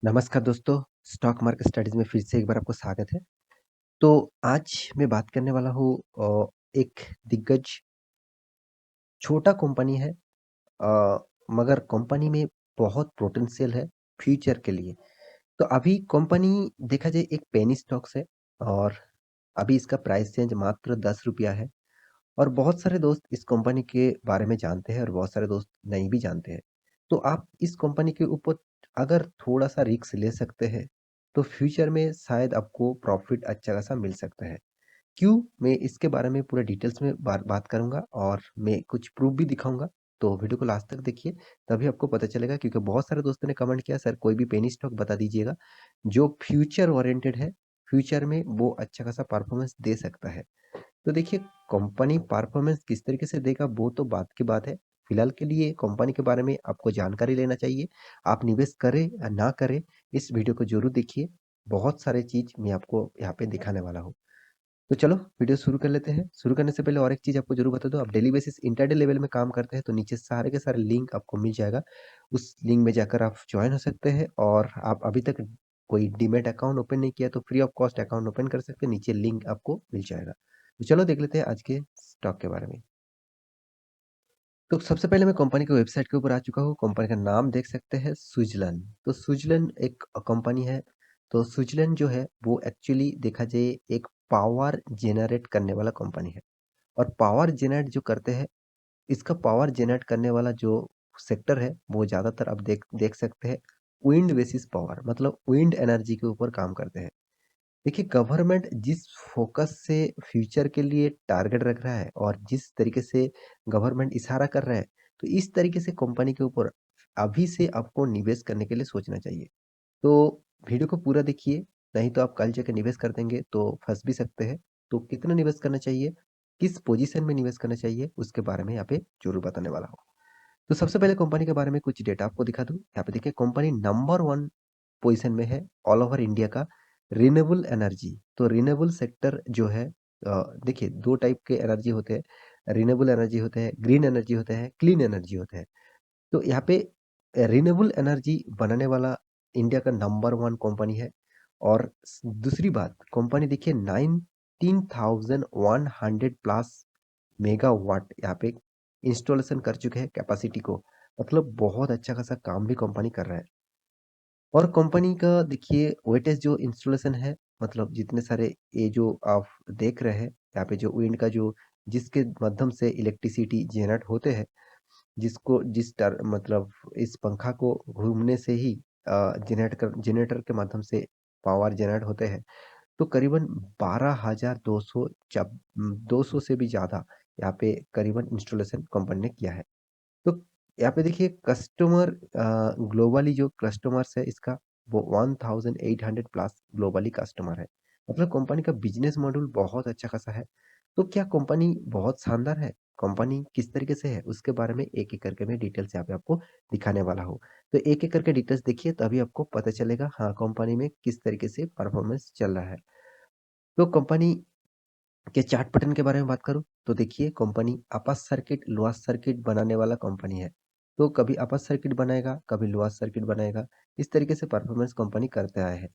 नमस्कार दोस्तों, stock market studies में फिर से एक बार आपको स्वागत है। तो आज मैं बात करने वाला हूँ एक दिग्गज छोटा कंपनी है मगर कंपनी में बहुत पोटेंशियल है फ्यूचर के लिए। तो अभी कंपनी देखा जाए एक पेनी स्टॉक्स है और अभी इसका प्राइस चेंज मात्र ₹10 है और बहुत सारे दोस्त इस कंपनी के बारे में जानते हैं और बहुत सारे दोस्त नहीं भी जानते हैं। तो आप इस कंपनी के ऊपर अगर थोड़ा-सा रिस्क ले सकते हैं, तो फ्यूचर में शायद आपको प्रॉफ़िट अच्छा खासा मिल सकता है। क्यों? मैं इसके बारे में पूरे डिटेल्स में बात करूँगा और मैं कुछ प्रूफ़ भी दिखाऊँगा। तो वीडियो को लास्ट तक देखिए, तभी आपको पता चलेगा क्योंकि बहुत सारे दोस्तों ने कमेंट किया सर कोई भी पेनी स्टॉक बता दीजिएगा, जो फ्यूचर ओरिएंटेड है, फ्यूचर में वो अच्छा खासा परफ़ॉर्मेंस दे सकता है। तो देखिए कंपनी परफॉर्मेंस किस तरीके से देगा वो तो बात की बात है। फिलहाल के लिए कंपनी के बारे में आपको जानकारी लेना चाहिए। आप निवेश करें या ना करें, इस वीडियो को ज़रूर देखिए। बहुत सारे चीज़ मैं आपको यहाँ पे दिखाने वाला हूँ। तो चलो वीडियो शुरू कर लेते हैं। शुरू करने से पहले और एक चीज़ आपको ज़रूर बता दूँ, आप डेली बेसिस इंट्राडे लेवल में काम करते हैं तो नीचे सारे के सारे लिंक आपको मिल जाएगा। उस लिंक में जाकर आप जॉइन हो सकते हैं और आप अभी तक कोई डीमैट अकाउंट ओपन नहीं किया तो free of cost account open कर सकते हैं। नीचे लिंक आपको मिल जाएगा। तो चलो देख लेते हैं आज के स्टॉक के बारे में। तो सबसे पहले मैं कंपनी की वेबसाइट के ऊपर आ चुका हूँ। कंपनी का नाम देख सकते हैं स्विट्ज़रलैंड। तो स्विट्ज़रलैंड एक कंपनी है। तो स्विट्ज़रलैंड जो है वो एक्चुअली देखा जाए एक पावर जेनरेट करने वाला कंपनी है। और पावर जेनरेट जो करते हैं, इसका पावर जेनरेट करने वाला जो सेक्टर है वो ज़्यादातर आप देख देख सकते हैं विंड बेसिस पावर मतलब विंड एनर्जी के ऊपर काम करते हैं। देखिए गवर्नमेंट जिस फोकस से फ्यूचर के लिए टारगेट रख रहा है और जिस तरीके से गवर्नमेंट इशारा कर रहा है, तो इस तरीके से कंपनी के ऊपर अभी से आपको निवेश करने के लिए सोचना चाहिए। तो वीडियो को पूरा देखिए, नहीं तो आप कल जाके निवेश कर देंगे तो फँस भी सकते हैं। तो कितना निवेश करना चाहिए, किस पोज़ीशन में निवेश करना चाहिए, उसके बारे में यहाँ पे ज़रूर बताने वाला हूँ। तो सबसे पहले कंपनी के बारे में कुछ डेटा आपको दिखा दूँ। यहाँ पे देखिए कंपनी नंबर 1 पोज़ीशन में है ऑल ओवर इंडिया का रिन्यूएबल एनर्जी। तो रिन्यूएबल सेक्टर जो है देखिए 2 टाइप के एनर्जी होते हैं, रिन्यूएबल एनर्जी होते हैं, ग्रीन एनर्जी होते हैं, क्लीन एनर्जी होते हैं। तो यहाँ पे रिन्यूएबल एनर्जी बनाने वाला इंडिया का नंबर 1 कंपनी है और दूसरी बात कंपनी देखिए 19,100 प्लस मेगावाट यहाँ पे इंस्टॉलेशन कर चुके हैं कैपेसिटी को। मतलब बहुत अच्छा खासा काम भी कंपनी कर रहा है। और कंपनी का देखिए वेटेज जो इंस्टॉलेशन है मतलब जितने सारे ये जो आप देख रहे हैं यहाँ पे जो विंड का जो जिसके माध्यम से इलेक्ट्रिसिटी जनरेट होते हैं जिसको जिस टर मतलब इस पंखा को घूमने से ही जनरेटर के माध्यम से पावर जनरेट होते हैं। तो करीबन 12,200 200 से भी ज़्यादा यहाँ पे करीबन इंस्टॉलेशन कंपनी ने किया है। तो यहाँ पे देखिए कस्टमर ग्लोबली जो कस्टमर्स है इसका वो 1800 प्लस ग्लोबली कस्टमर है। मतलब कंपनी का बिज़नेस मॉडल बहुत अच्छा खासा है। तो क्या कंपनी बहुत शानदार है? कंपनी किस तरीके से है? उसके बारे में एक-एक करके मैं डिटेल्स यहाँ पे आपको दिखाने वाला हूँ। तो एक-एक करके डिटेल्स देखिए तभी आपको पता चलेगा हाँ, कंपनी में किस तरीके से परफॉर्मेंस चल रहा है। तो कंपनी के चार्ट पैटर्न के बारे में बात करूँ, तो देखिए company upper circuit, lower circuit बनाने वाला कंपनी है। तो कभी अपर सर्किट बनाएगा, कभी लोअर सर्किट बनाएगा। इस तरीके से परफॉर्मेंस कंपनी करते आए हैं।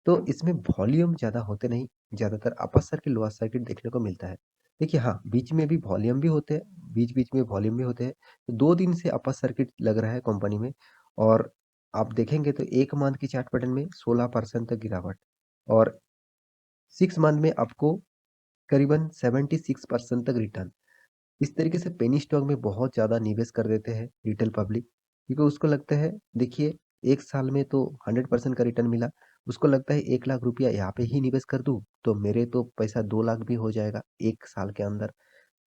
तो इसमें वॉल्यूम ज़्यादा होते नहीं, ज़्यादातर अपर सर्किट, लोअर सर्किट देखने को मिलता है। देखिए हाँ, बीच में भी वॉल्यूम भी होते हैं, बीच-बीच में वॉल्यूम भी होते हैं। 2 दिन से अपर सर्किट लग रहा है कंपनी में और आप देखेंगे तो 1 मंथ की चार्ट पैटर्न में 16% तक गिरावट और 6 मंथ में आपको करीबन 76% तक रिटर्न। इस तरीके से पेनी स्टॉक में बहुत ज़्यादा निवेश कर देते हैं रिटेल पब्लिक क्योंकि उसको लगता है देखिए 1 साल में तो 100% का रिटर्न मिला। उसको लगता है 1 लाख रुपया यहाँ पे ही निवेश कर दूँ, तो मेरे तो पैसा 2 लाख भी हो जाएगा 1 साल के अंदर।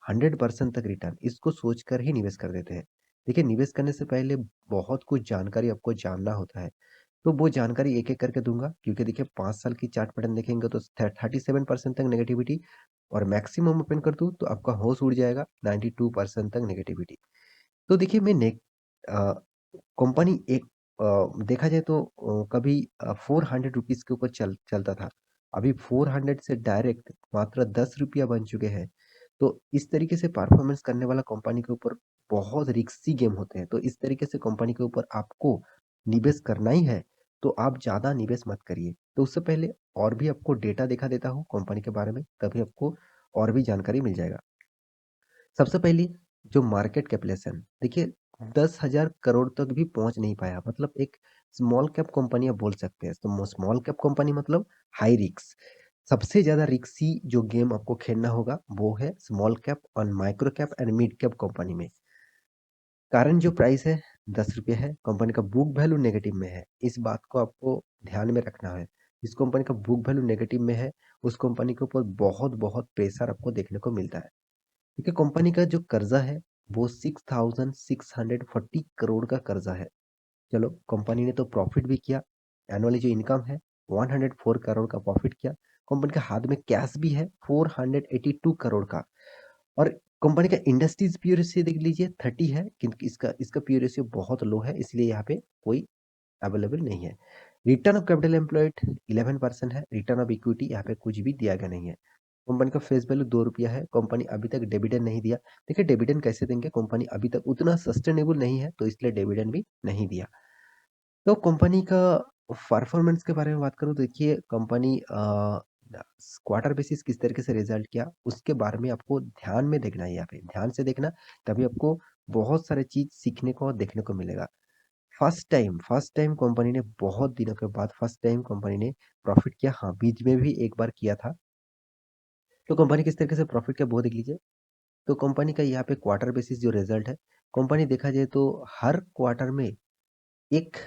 100% तक रिटर्न इसको सोचकर ही निवेश कर देते हैं। देखिए निवेश करने से पहले बहुत कुछ जानकारी आपको जानना होता है। तो वो जानकारी एक-एक करके दूँगा क्योंकि देखिए 5 साल की चार्ट पैटर्न देखेंगे तो 37% तक नेगेटिविटी और मैक्सिमम ओपन कर दूँ तो आपका होश उड़ जाएगा 92% तक नेगेटिविटी। तो देखिए मैं अ, कंपनी एक देखा जाए तो कभी ₹400 के ऊपर चलता था। अभी 400 से डायरेक्ट मात्र ₹10 बन चुके हैं। तो इस तरीके से परफॉर्मेंस करने वाला कंपनी के ऊपर बहुत रिस्की गेम होते हैं। तो इस तरीके से कंपनी के ऊपर आपको निवेश करना ही है, तो आप ज़्यादा निवेश मत करिए। तो उससे पहले और भी आपको डेटा दिखा देता हूँ कंपनी के बारे में, तभी आपको और भी जानकारी मिल जाएगा। सबसे पहली जो मार्केट कैपिटलाइजेशन देखिए 10,000 करोड़ तक भी पहुंच नहीं पाया, मतलब एक स्मॉल कैप कंपनी आप बोल सकते हैं। तो स्मॉल कैप कंपनी मतलब हाई रिस्क, सबसे ज्यादा रिस्की जो गेम आपको खेलना होगा वो है स्मॉल कैप और micro cap and mid cap company में। कारण जो प्राइस है 10 रुपये है, कंपनी का बुक वैल्यू नेगेटिव में है, इस बात को आपको ध्यान में रखना है। जिस कंपनी का बुक वैल्यू नेगेटिव में है उस कंपनी के ऊपर बहुत बहुत प्रेशर आपको देखने को मिलता है, क्योंकि कंपनी का जो कर्जा है वो 6,640 करोड़ का कर्जा है। चलो कंपनी ने तो प्रॉफिट भी किया, एनुअली जो इनकम है 104 करोड़ का प्रॉफिट किया। कंपनी के हाथ में कैश भी है 482 करोड़ का। और कंपनी का इंडस्ट्रीज पी रेशियो देख लीजिए 30 है, किंतु इसका इसका पी रेशियो बहुत लो है, इसलिए यहाँ पे कोई अवेलेबल नहीं है। रिटर्न ऑफ कैपिटल एम्प्लॉयड 11% है, रिटर्न ऑफ इक्विटी यहाँ पे कुछ भी दिया गया नहीं है। कंपनी का फेस वैल्यू 2 रुपया है, कंपनी अभी तक डिविडेंड नहीं दिया। देखिए डिविडेंड कैसे देंगे, कंपनी अभी तक उतना सस्टेनेबल नहीं है तो इसलिए डिविडेंड भी नहीं दिया। तो कंपनी का परफॉर्मेंस के बारे में बात करूँ, देखिए कंपनी क्वार्टर बेसिस किस तरीके से रिजल्ट किया उसके बारे में आपको ध्यान में देखना है, यहाँ पे ध्यान से देखना, तभी आपको बहुत सारे चीज सीखने को और देखने को मिलेगा। फर्स्ट टाइम कंपनी ने बहुत दिनों के बाद फर्स्ट टाइम कंपनी ने प्रॉफिट किया। हाँ बीच में भी एक बार किया था। तो कंपनी किस तरीके से प्रॉफिट किया वो देख लीजिए। तो कंपनी का यहाँ पे क्वार्टर बेसिस जो रिजल्ट है, कंपनी देखा जाए तो हर क्वार्टर में एक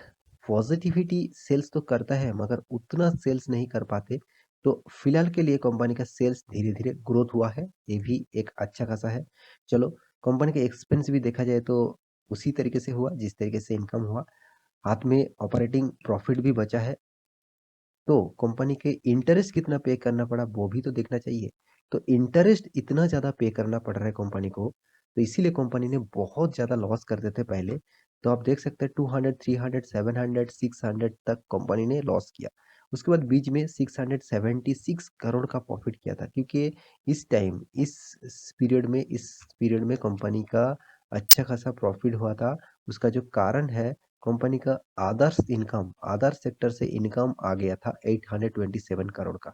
पॉजिटिविटी सेल्स तो करता है मगर उतना सेल्स नहीं कर पाते। तो फिलहाल के लिए कंपनी का सेल्स धीरे धीरे ग्रोथ हुआ है, ये भी एक अच्छा खासा है। चलो कंपनी के एक्सपेंस भी देखा जाए तो उसी तरीके से हुआ जिस तरीके से इनकम हुआ, हाथ में ऑपरेटिंग प्रॉफिट भी बचा है। तो कंपनी के इंटरेस्ट कितना पे करना पड़ा वो भी तो देखना चाहिए। तो इंटरेस्ट इतना ज़्यादा पे करना पड़ रहा है कंपनी को, तो इसीलिए कंपनी ने बहुत ज़्यादा लॉस करते थे पहले। तो आप देख सकते हैं 200, 300, 700, 600 तक कंपनी ने लॉस किया। उसके बाद बीच में 676 करोड़ का प्रॉफिट किया था, क्योंकि इस टाइम इस पीरियड में कंपनी का अच्छा खासा प्रॉफिट हुआ था। उसका जो कारण है कंपनी का आदर्श सेक्टर से इनकम आ गया था 827 करोड़ का।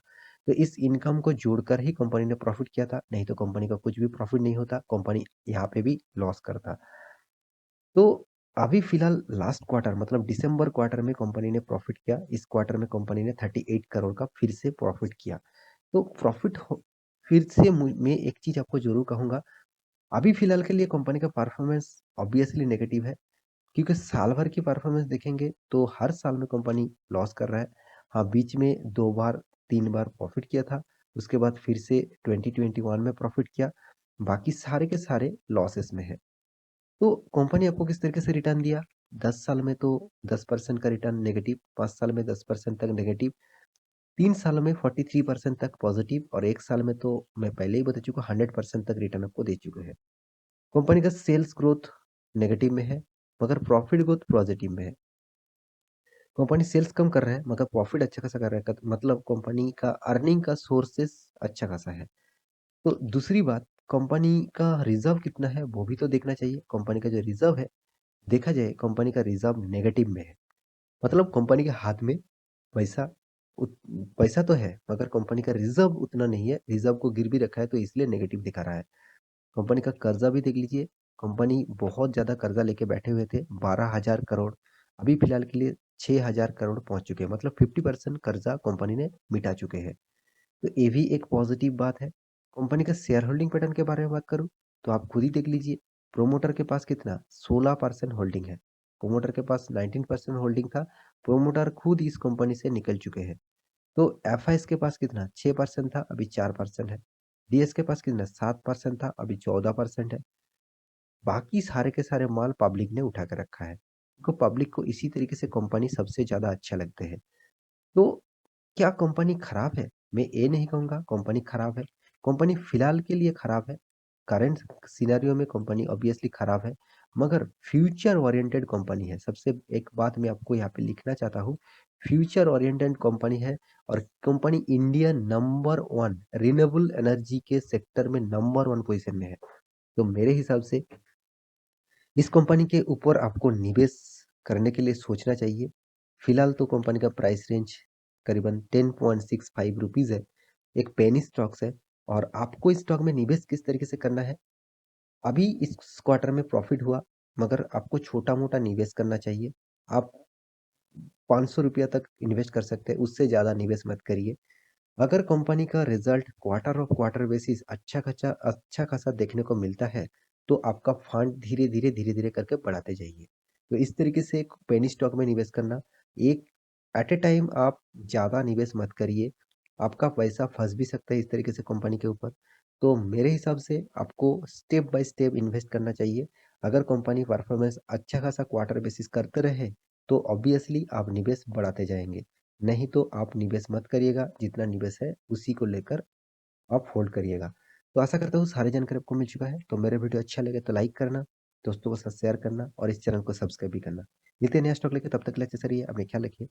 तो इस इनकम को जोड़कर ही कंपनी ने प्रॉफिट किया था, नहीं तो कंपनी का कुछ भी प्रॉफिट नहीं होता, कंपनी यहाँ पे भी लॉस करता। तो अभी फिलहाल लास्ट क्वार्टर मतलब दिसंबर क्वार्टर में कंपनी ने प्रॉफिट किया, इस क्वार्टर में कंपनी ने 38 करोड़ का फिर से प्रॉफिट किया। तो फिर से मैं एक चीज आपको जरूर कहूंगा, अभी फिलहाल के लिए कंपनी का परफॉर्मेंस ऑब्वियसली नेगेटिव है, क्योंकि साल भर की परफॉर्मेंस देखेंगे तो हर साल में कंपनी लॉस कर रहा है। हाँ बीच में 2 बार 3 बार प्रॉफिट किया था, उसके बाद फिर से 2021 में प्रॉफिट किया, बाकी सारे के सारे लॉसेस में है। तो कंपनी आपको किस तरीके से रिटर्न दिया, 10 साल में तो 10% का रिटर्न नेगेटिव, 5 साल में 10% तक नेगेटिव, 3 साल में 43% तक पॉजिटिव, और 1 साल में तो मैं पहले ही बता चुका 100% तक रिटर्न आपको दे चुके हैं। कंपनी का सेल्स ग्रोथ नेगेटिव में है मगर प्रॉफिट ग्रोथ पॉजिटिव में है। कंपनी सेल्स कम कर रहा है मगर प्रॉफिट अच्छा खासा कर रहा है, मतलब कंपनी का अर्निंग का सोर्सेस अच्छा खासा है। तो दूसरी बात, कंपनी का रिजर्व कितना है वो भी तो देखना चाहिए। कंपनी का जो रिजर्व है, देखा जाए कंपनी का रिजर्व नेगेटिव में है, मतलब कंपनी के हाथ में पैसा उत, पैसा तो है मगर कंपनी का रिजर्व उतना नहीं है, रिजर्व को गिरवी रखा है तो इसलिए नेगेटिव दिखा रहा है। कंपनी का कर्जा भी देख लीजिए, कंपनी बहुत ज्यादा कर्जा लेके बैठे हुए थे 12,000 करोड़, अभी फिलहाल के लिए 6,000 करोड़ पहुंच चुके हैं, मतलब 50% कर्जा कंपनी ने मिटा चुके हैं। तो ये भी एक पॉजिटिव बात है। कंपनी का शेयर होल्डिंग पैटर्न के बारे में बात करूं तो आप खुद ही देख लीजिए, प्रोमोटर के पास कितना 16% होल्डिंग है, प्रोमोटर के पास 19% होल्डिंग था, प्रोमोटर खुद इस कंपनी से निकल चुके हैं। तो एफ के पास कितना 6% था, अभी 4% है। डीएस के पास कितना 7% था, अभी 14% है। बाकी सारे के सारे माल पब्लिक ने उठा कर रखा है, क्योंकि पब्लिक को इसी तरीके से कंपनी सबसे ज्यादा अच्छा लगते हैं। तो क्या कंपनी खराब है, मैं ये नहीं कहूंगा कंपनी खराब है। कंपनी फिलहाल के लिए खराब है, करंट सिनेरियो में कंपनी ऑब्वियसली खराब है, मगर फ्यूचर ओरिएंटेड कंपनी है। सबसे एक बात मैं आपको यहाँ पे लिखना चाहता हूँ, फ्यूचर ओरिएंटेड कंपनी है, और company India number 1 renewable energy के सेक्टर में नंबर 1 पोजीशन में है। तो मेरे हिसाब से इस कंपनी के ऊपर आपको निवेश करने के लिए सोचना चाहिए। फिलहाल तो कंपनी का प्राइस रेंज करीबन 10.65 रुपीज़ है। एक पेनी स्टॉक्स है और आपको इस स्टॉक में निवेश किस तरीके से करना है? अभी इस क्वार्टर में प्रॉफिट हुआ, मगर आपको छोटा-मोटा निवेश करना चाहिए। आप ₹500 तक इन्वेस्ट कर सकते हैं, उससे ज़्यादा निवेश मत करिए। अगर कंपनी का result quarter of quarter basis अच्छा खासा देखने को मिलता है, तो आपका फंड धीरे-धीरे, धीरे-धीरे करके बढ़ाते जाइए। तो इस तरीके से एक पेनी स्टॉक में निवेश करना, एक एट अ टाइम आप ज़्यादा निवेश मत करिए। आपका पैसा फँस भी सकता है इस तरीके से कंपनी के ऊपर। तो मेरे हिसाब से आपको स्टेप बाय स्टेप इन्वेस्ट करना चाहिए। अगर कंपनी परफॉर्मेंस अच्छा खासा क्वार्टर बेसिस करते रहे, तो ऑब्वियसली आप निवेश बढ़ाते जाएँगे। नहीं तो आप निवेश मत करिएगा, जितना निवेश है उसी को लेकर आप होल्ड करिएगा। तो आशा करता हूँ सारी जानकारी आपको मिल चुका है, तो मेरा वीडियो अच्छा लगे तो लाइक करना, दोस्तों के साथ शेयर करना और इस चैनल को सब्सक्राइब भी करना। मिलते हैं नया स्टॉक लेके, तब तक के लिए अच्छे से रहिए, अपना ख्याल रखिए।